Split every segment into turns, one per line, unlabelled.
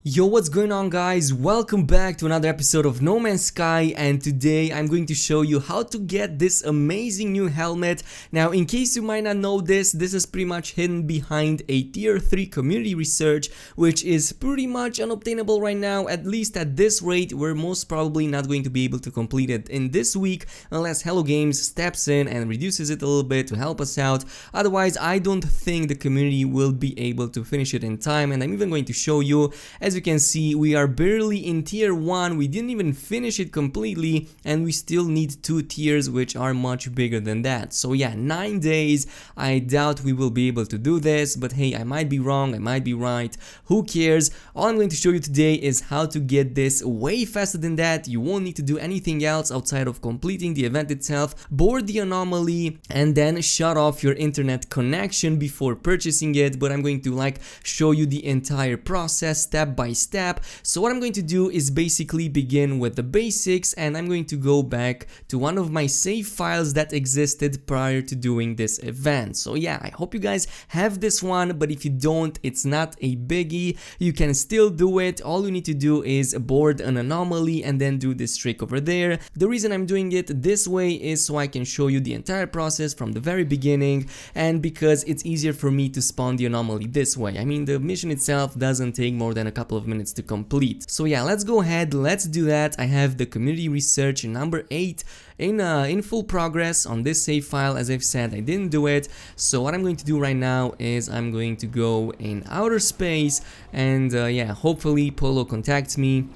Yo, what's going on guys? Welcome back to another episode of No Man's Sky, and today I'm going to show you how to get this amazing new helmet. Now, in case you might not know this is pretty much hidden behind a tier 3 community research, which is pretty much unobtainable right now. At least at this rate, we're most probably not going to be able to complete it in this week unless Hello Games steps in and reduces it a little bit to help us out. Otherwise, I don't think the community will be able to finish it in time, and I'm even going to show you. As you can see, we are barely in tier 1, we didn't even finish it completely, and we still need 2 tiers which are much bigger than that. So yeah, 9 days, I doubt we will be able to do this, but hey, I might be wrong, I might be right, who cares? All I'm going to show you today is how to get this way faster than that. You won't need to do anything else outside of completing the event itself, board the anomaly, and then shut off your internet connection before purchasing it. But I'm going to show you the entire process step by step. So what I'm going to do is basically begin with the basics, and I'm going to go back to one of my save files that existed prior to doing this event. So yeah, I hope you guys have this one, but if you don't, it's not a biggie, you can still do it. All you need to do is board an anomaly and then do this trick over there. The reason I'm doing it this way is so I can show you the entire process from the very beginning, and because it's easier for me to spawn the anomaly this way. I mean, the mission itself doesn't take more than a couple of minutes to complete. So yeah, let's go ahead, let's do that. I have the community research number 8 in full progress on this save file. As I've said, I didn't do it, so what I'm going to do right now is I'm going to go in outer space, and yeah, hopefully Polo contacts me.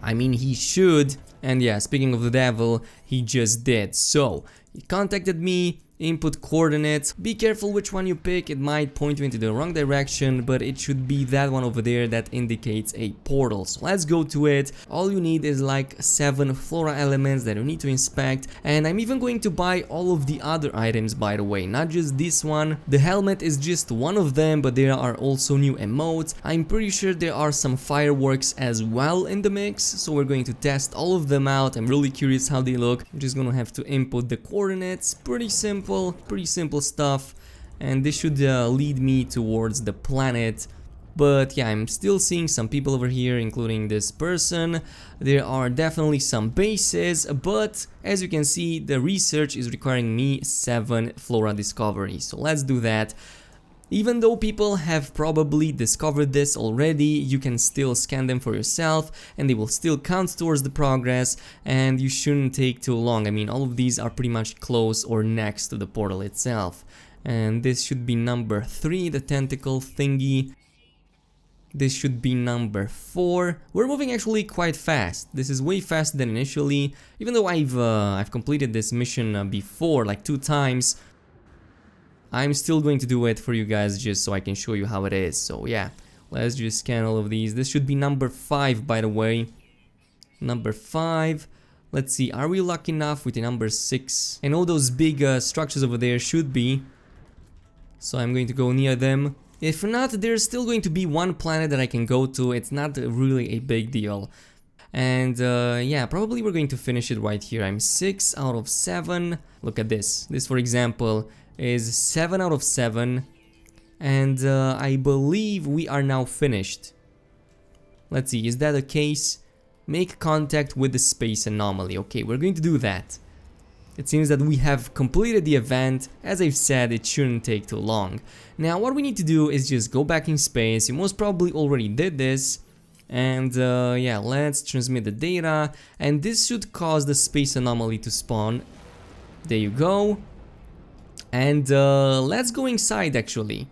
I mean, he should, and yeah, speaking of the devil, he just did. So he contacted me. Input coordinates. Be careful which one you pick, it might point you into the wrong direction, but it should be that one over there that indicates a portal. So let's go to it. All you need is like 7 flora elements that you need to inspect, and I'm even going to buy all of the other items, by the way, not just this one. The helmet is just one of them, but there are also new emotes. I'm pretty sure there are some fireworks as well in the mix, so we're going to test all of them out. I'm really curious how they look. I'm just gonna have to input the coordinates. Pretty simple stuff, and this should lead me towards the planet. But yeah, I'm still seeing some people over here, including this person. There are definitely some bases, but as you can see, the research is requiring me 7 flora discoveries. So let's do that. Even though people have probably discovered this already, you can still scan them for yourself and they will still count towards the progress, and you shouldn't take too long. I mean, all of these are pretty much close or next to the portal itself. And this should be number 3, the tentacle thingy. This should be number 4. We're moving actually quite fast. This is way faster than initially, even though I've completed this mission before, like 2 times. I'm still going to do it for you guys just so I can show you how it is. So yeah, let's just scan all of these. This should be number 5, by the way. Number 5. Let's see, are we lucky enough with the number 6? And all those big structures over there should be. So I'm going to go near them. If not, there's still going to be one planet that I can go to. It's not really a big deal. And yeah, probably we're going to finish it right here. I'm 6 out of 7. Look at this. This, for example, is 7 out of 7, and I believe we are now finished. Let's see, is that the case? Make contact with the space anomaly. Okay, we're going to do that. It seems that we have completed the event. As I've said, it shouldn't take too long. Now what we need to do is just go back in space. You most probably already did this. And yeah, let's transmit the data, and this should cause the space anomaly to spawn. There you go. And let's go inside actually.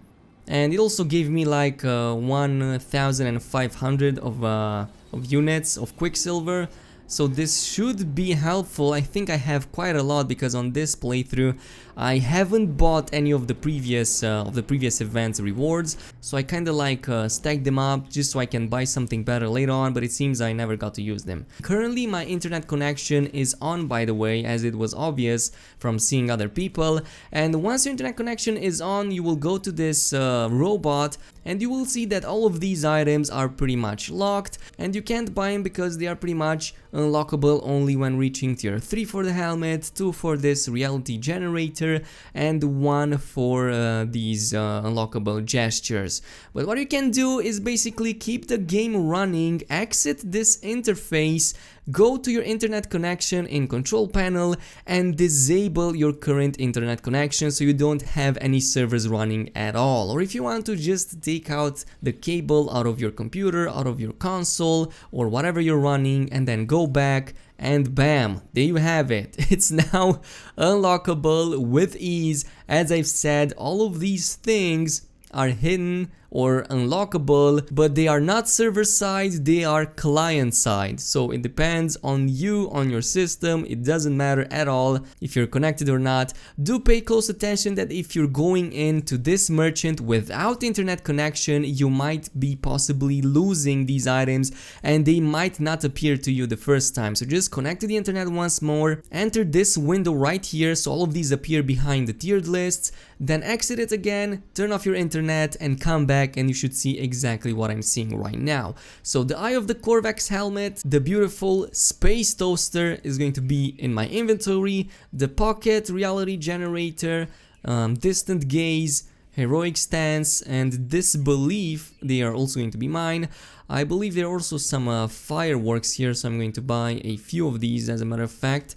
And it also gave me like 1,500 of units of Quicksilver. So this should be helpful. I think I have quite a lot because on this playthrough I haven't bought any of the previous events rewards, so I kind of stacked them up just so I can buy something better later on, but it seems I never got to use them. Currently my internet connection is on, by the way, as it was obvious from seeing other people, and once your internet connection is on, you will go to this robot, and you will see that all of these items are pretty much locked, and you can't buy them because they are pretty much unlockable only when reaching tier 3 for the helmet, 2 for this reality generator, and 1 for these unlockable gestures. But what you can do is basically keep the game running, exit this interface, go to your internet connection in control panel and disable your current internet connection so you don't have any servers running at all. Or if you want to just take out the cable out of your computer, out of your console or whatever you're running, and then go back and bam, there you have it. It's now unlockable with ease. As I've said, all of these things are hidden or unlockable, but they are not server side, they are client side. So it depends on you, on your system. It doesn't matter at all if you're connected or not. Do pay close attention that if you're going into this merchant without internet connection, you might be possibly losing these items and they might not appear to you the first time. So just connect to the internet once more, enter this window right here so all of these appear behind the tiered lists, then exit it again, turn off your internet and come back and you should see exactly what I'm seeing right now. So the Eye of the Corvax helmet, the beautiful Space Toaster is going to be in my inventory, the Pocket Reality Generator, Distant Gaze, Heroic Stance, and Disbelief, they are also going to be mine. I believe there are also some fireworks here, so I'm going to buy a few of these. As a matter of fact,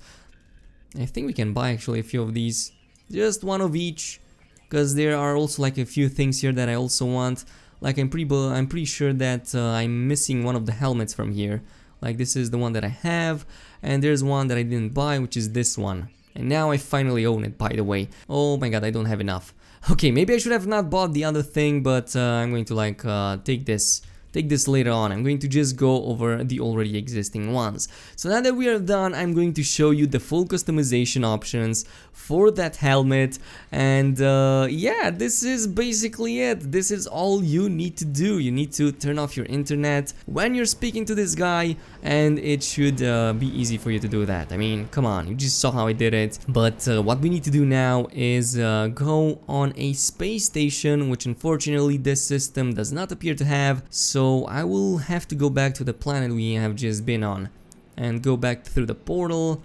I think we can buy actually a few of these, just one of each, because there are also like a few things here that I also want. Like I'm pretty sure that I'm missing one of the helmets from here. Like this is the one that I have, and there's one that I didn't buy, which is this one. And now I finally own it, by the way. Oh my god, I don't have enough. Okay, maybe I should have not bought the other thing, but I'm going to like take this later on. I'm going to just go over the already existing ones. So now that we are done, I'm going to show you the full customization options for that helmet, and yeah, this is basically it. This is all you need to do. You need to turn off your internet when you're speaking to this guy, and it should be easy for you to do that. I mean, come on, you just saw how I did it. But what we need to do now is go on a space station, which unfortunately this system does not appear to have. So I will have to go back to the planet we have just been on and go back through the portal.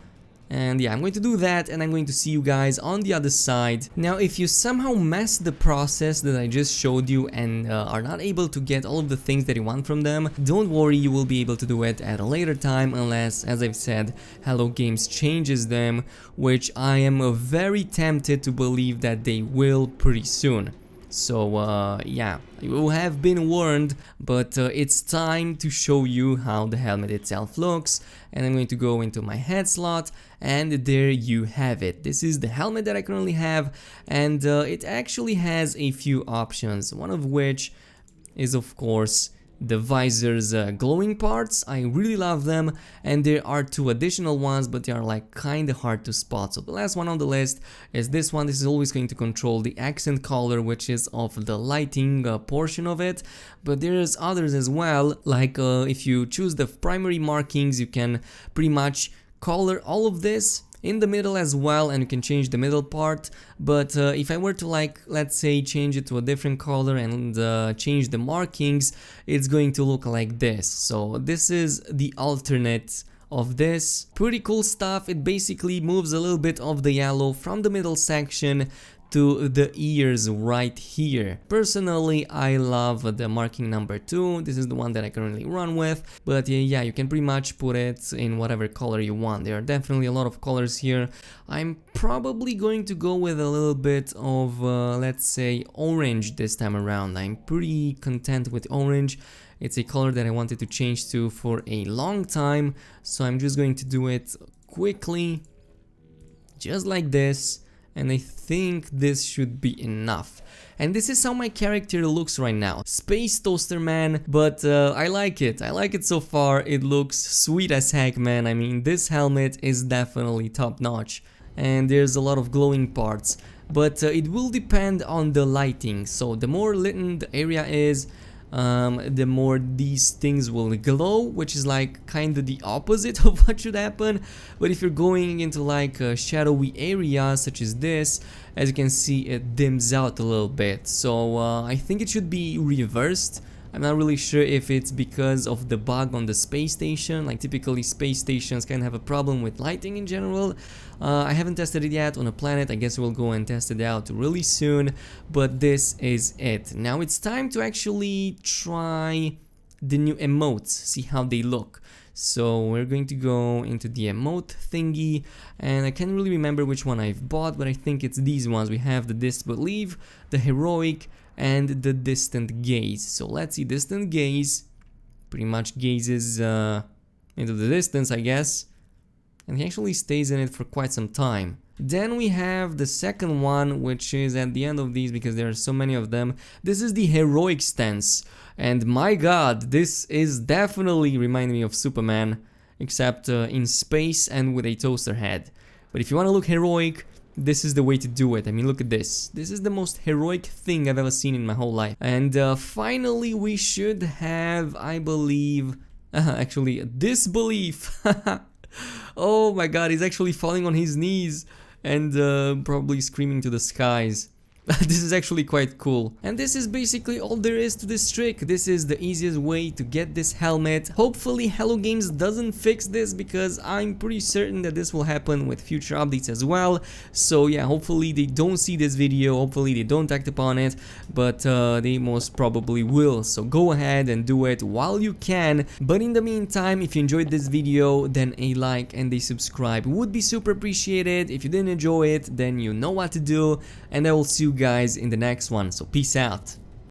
And yeah, I'm going to do that, and I'm going to see you guys on the other side. Now, if you somehow mess the process that I just showed you and are not able to get all of the things that you want from them, don't worry, you will be able to do it at a later time, unless, as I've said, Hello Games changes them, which I am very tempted to believe that they will pretty soon. So yeah, you have been warned, but it's time to show you how the helmet itself looks. And I'm going to go into my head slot, and there you have it. This is the helmet that I currently have, and it actually has a few options, one of which is of course the visor's glowing parts. I really love them, and there are two additional ones, but they are like kinda hard to spot. So the last one on the list is this one. This is always going to control the accent color, which is of the lighting portion of it, but there's others as well. Like if you choose the primary markings, you can pretty much color all of this in the middle as well, and you can change the middle part. But if I were to, like, let's say change it to a different color and change the markings, it's going to look like this. So this is the alternate of this. Pretty cool stuff. It basically moves a little bit of the yellow from the middle section to the ears right here. Personally, I love the marking number 2. This is the one that I currently run with, but yeah, you can pretty much put it in whatever color you want. There are definitely a lot of colors here. I'm probably going to go with a little bit of let's say orange this time around. I'm pretty content with orange. It's a color that I wanted to change to for a long time, so I'm just going to do it quickly, just like this. And I think this should be enough. And this is how my character looks right now. Space Toaster Man, but I like it. I like it so far. It looks sweet as heck, man. I mean, this helmet is definitely top notch. And there's a lot of glowing parts. But it will depend on the lighting. So the more lit the area is, the more these things will glow, which is like kind of the opposite of what should happen. But if you're going into like a shadowy area such as this, as you can see, it dims out a little bit. So I think it should be reversed. I'm not really sure if it's because of the bug on the space station. Like typically space stations can have a problem with lighting in general. I haven't tested it yet on a planet. I guess we'll go and test it out really soon, but this is it. Now it's time to actually try the new emotes, see how they look. So we're going to go into the emote thingy, and I can't really remember which one I've bought, but I think it's these ones. We have the disbelief, the heroic, and the distant gaze. So let's see, distant gaze pretty much gazes into the distance, I guess, and he actually stays in it for quite some time. Then we have the second one, which is at the end of these because there are so many of them. This is the heroic stance, and my god, this is definitely reminding me of Superman, except in space and with a toaster head. But if you want to look heroic, this is the way to do it. I mean, look at this. This is the most heroic thing I've ever seen in my whole life. And finally, we should have, I believe, actually, disbelief. Oh my god, he's actually falling on his knees and probably screaming to the skies. This is actually quite cool. And this is basically all there is to this trick. This is the easiest way to get this helmet. Hopefully Hello Games doesn't fix this, because I'm pretty certain that this will happen with future updates as well. So yeah, hopefully they don't see this video, hopefully they don't act upon it, but they most probably will. So go ahead and do it while you can. But in the meantime, if you enjoyed this video, then a like and a subscribe would be super appreciated. If you didn't enjoy it, then you know what to do, and I will see you guys in the next one. So peace out.